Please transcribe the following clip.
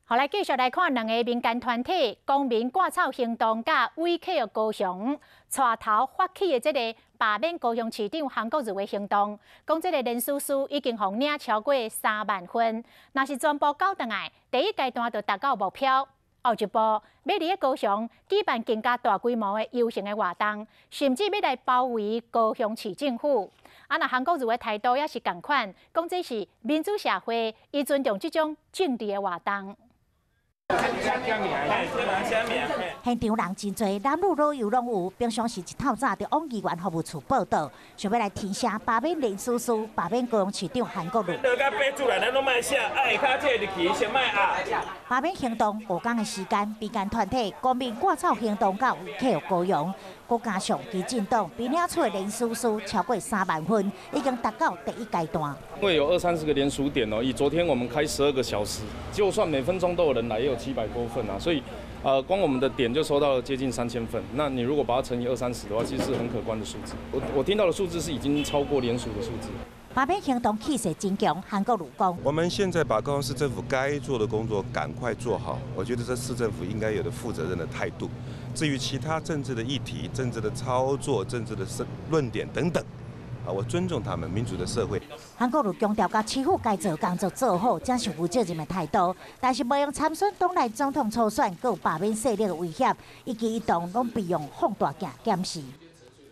好，来继续来看两个民间团体公民割草行动，甲委客高雄带头发起的这个罢免高雄市长韩国瑜的行动，讲这个连书已经互领超过3万份，若是全部交回来，第一阶段就达到目标。后一步要伫高雄举办更加大规模的游行的活动，甚至要来包围高雄市政府。那韩国瑜的态度也是同款，讲这是民主社会，伊尊重这种政治的活动。 现场人真多，男女老幼拢有。平常时一透早就往议员服务处报道，想要来提声罢免林叔叔、罢免高雄市长韩国瑜。罢免行动5天的时间，民间团体公民割草行动到围客高雄，再加上基进党比领出的林叔叔超过3万份，已经达到第一阶段。会有20-30个联署点哦，以昨天我们开12个小时，就算每分钟都有人来，也有700多份啊，所以。 光我们的点就收到了接近3000份。那你如果把它乘以20-30的话，其实是很可观的数字。我听到的数字是已经超过联署的数字。罢免行动气势真强，韩国瑜讲：我们现在把高雄市政府该做的工作赶快做好，我觉得这市政府应该有的负责任的态度。至于其他政治的议题、政治的操作、政治的论点等等。 我尊重他们民主的社会。韩国瑜强调，甲市府该做工作做好，才是负责任的态度。但是，无用参选党内总统初选，佮有罢免势力的威胁，以及伊党拢必用放大镜检视。